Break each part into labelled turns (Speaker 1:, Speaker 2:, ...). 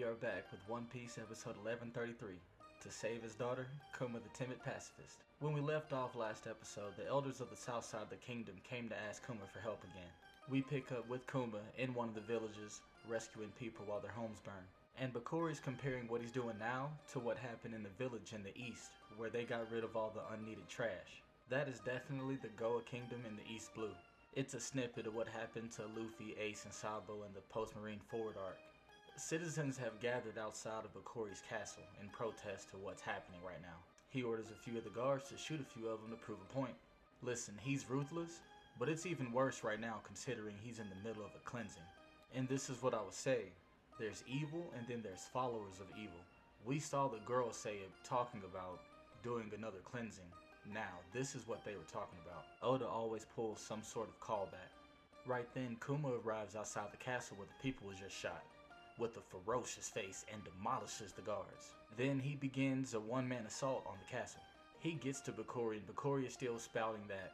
Speaker 1: are back with One Piece episode 1133, To Save His Daughter, Kuma the Timid Pacifist. When we left off last episode, the elders of the south side of the kingdom came to ask Kuma for help again. We pick up with Kuma in one of the villages, rescuing people while their homes burn. And Bakuri's comparing what he's doing now to what happened in the village in the east, where they got rid of all the unneeded trash. That is definitely the Goa Kingdom in the East Blue. It's a snippet of what happened to Luffy, Ace, and Sabo in the post-Marine Forward arc. Citizens have gathered outside of Bakuri's castle in protest to what's happening right now. He orders a few of the guards to shoot a few of them to prove a point. Listen, he's ruthless, but it's even worse right now considering he's in the middle of a cleansing. And this is what I was saying. There's evil and then there's followers of evil. We saw the girl say talking about doing another cleansing. Now, this is what they were talking about. Oda always pulls some sort of callback. Right then, Kuma arrives outside the castle where the people was just shot, with a ferocious face, and demolishes the guards. Then he begins a one-man assault on the castle. He gets to Bakuri, and Bakuri is still spouting that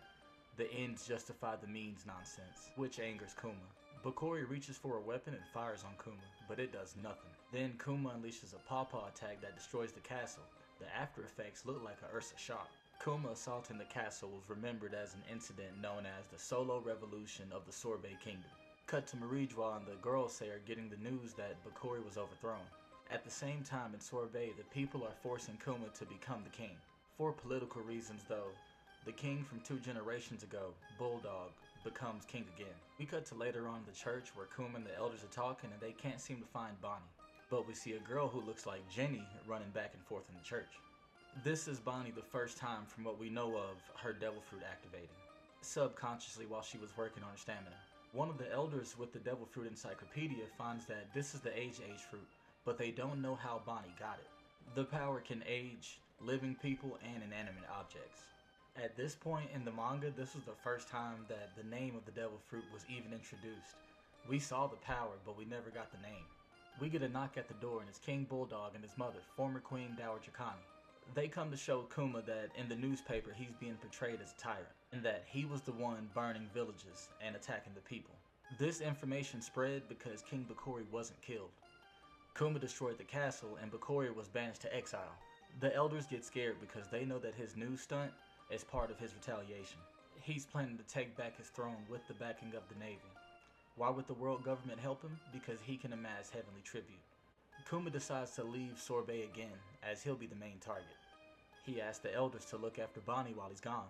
Speaker 1: the ends justify the means nonsense, which angers Kuma. Bakuri reaches for a weapon and fires on Kuma, but it does nothing. Then Kuma unleashes a pawpaw attack that destroys the castle. The after effects look like a Ursa shock. Kuma assaulting the castle was remembered as an incident known as the Solo Revolution of the Sorbet Kingdom. Cut to Marijwa and the Girlsay are getting the news that Bakuri was overthrown. At the same time in Sorbet, the people are forcing Kuma to become the king. For political reasons though, the king from 2 generations ago, Bulldog, becomes king again. We cut to later on in the church where Kuma and the elders are talking and they can't seem to find Bonnie. But we see a girl who looks like Jenny running back and forth in the church. This is Bonnie the first time from what we know of her devil fruit activating, subconsciously while she was working on her stamina. One of the elders with the devil fruit encyclopedia finds that this is the age fruit, but they don't know how Bonnie got it. The power can age living people and inanimate objects. At this point in the manga, this was the first time that the name of the devil fruit was even introduced. We saw the power, but we never got the name. We get a knock at the door and it's King Bulldog and his mother, former Queen Dowager Connie. They come to show Kuma that in the newspaper he's being portrayed as a tyrant, and that he was the one burning villages and attacking the people. This information spread because King Bakuri wasn't killed. Kuma destroyed the castle and Bakuri was banished to exile. The elders get scared because they know that his new stunt is part of his retaliation. He's planning to take back his throne with the backing of the Navy. Why would the world government help him? Because he can amass heavenly tribute. Kuma decides to leave Sorbet again, as he'll be the main target. He asks the elders to look after Bonnie while he's gone.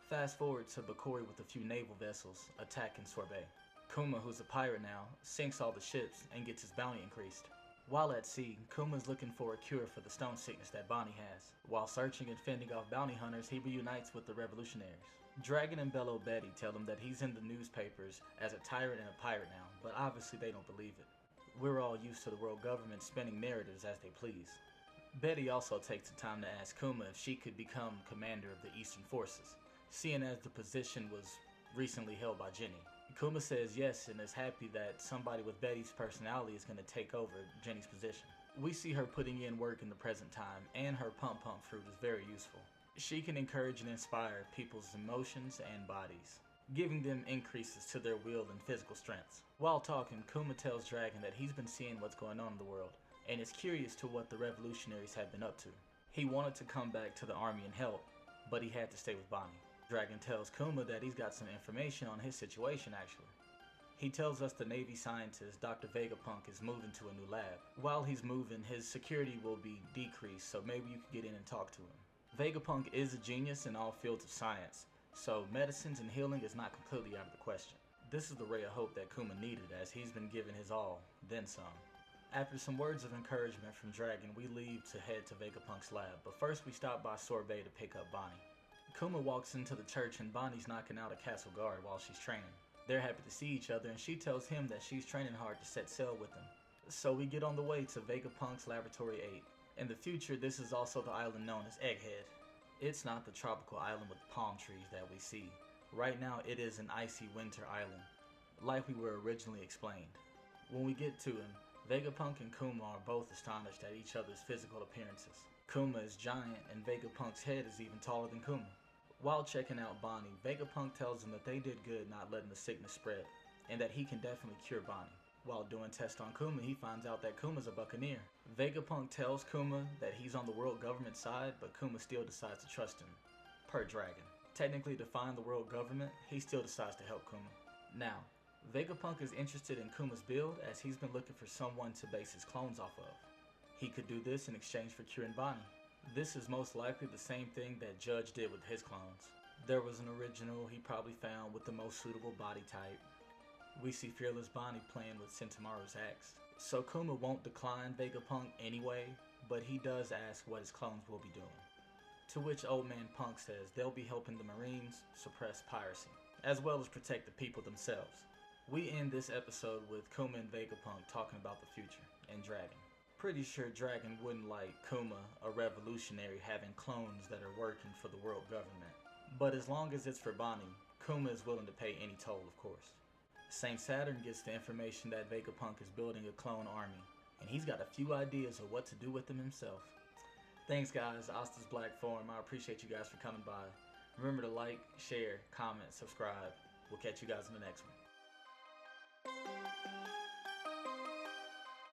Speaker 1: Fast forward to Bakuri with a few naval vessels attacking Sorbet. Kuma, who's a pirate now, sinks all the ships and gets his bounty increased. While at sea, Kuma's looking for a cure for the stone sickness that Bonnie has. While searching and fending off bounty hunters, he reunites with the revolutionaries. Dragon and Bello Betty tell him that he's in the newspapers as a tyrant and a pirate now, but obviously they don't believe it. We're all used to the world government spinning narratives as they please. Betty also takes the time to ask Kuma if she could become commander of the Eastern Forces, seeing as the position was recently held by Jenny. Kuma says yes and is happy that somebody with Betty's personality is going to take over Jenny's position. We see her putting in work in the present time, and her pump fruit is very useful. She can encourage and inspire people's emotions and bodies, giving them increases to their will and physical strengths. While talking, Kuma tells Dragon that he's been seeing what's going on in the world, and is curious to what the revolutionaries have been up to. He wanted to come back to the army and help, but he had to stay with Bonnie. Dragon tells Kuma that he's got some information on his situation actually. He tells us the Navy scientist Dr. Vegapunk is moving to a new lab. While he's moving, his security will be decreased, so maybe you could get in and talk to him. Vegapunk is a genius in all fields of science, so medicines and healing is not completely out of the question. This is the ray of hope that Kuma needed, as he's been given his all, then some. After some words of encouragement from Dragon, we leave to head to Vegapunk's lab, but first we stop by Sorbet to pick up Bonnie. Kuma walks into the church and Bonnie's knocking out a castle guard while she's training. They're happy to see each other and she tells him that she's training hard to set sail with him. So we get on the way to Vegapunk's Laboratory 8. In the future, this is also the island known as Egghead. It's not the tropical island with palm trees that we see. Right now it is an icy winter island, like we were originally explained. When we get to him, Vegapunk and Kuma are both astonished at each other's physical appearances. Kuma is giant and Vegapunk's head is even taller than Kuma. While checking out Bonnie, Vegapunk tells him that they did good not letting the sickness spread, and that he can definitely cure Bonnie. While doing tests on Kuma, he finds out that Kuma's a Buccaneer. Vegapunk tells Kuma that he's on the world government side, but Kuma still decides to trust him, per Dragon. Technically defying the world government, he still decides to help Kuma. Now, Vegapunk is interested in Kuma's build as he's been looking for someone to base his clones off of. He could do this in exchange for curing Bonnie. This is most likely the same thing that Judge did with his clones. There was an original he probably found with the most suitable body type. We see Fearless Bonnie playing with Sentomaru's axe. So Kuma won't decline Vegapunk anyway, but he does ask what his clones will be doing. To which Old Man Punk says they'll be helping the Marines suppress piracy, as well as protect the people themselves. We end this episode with Kuma and Vegapunk talking about the future, and Dragon. Pretty sure Dragon wouldn't like Kuma, a revolutionary, having clones that are working for the world government. But as long as it's for Bonnie, Kuma is willing to pay any toll, of course. Saint Saturn gets the information that Vegapunk is building a clone army, and he's got a few ideas of what to do with them himself. Thanks guys, Asta's Black Forum, I appreciate you guys for coming by. Remember to like, share, comment, subscribe. We'll catch you guys in the next one.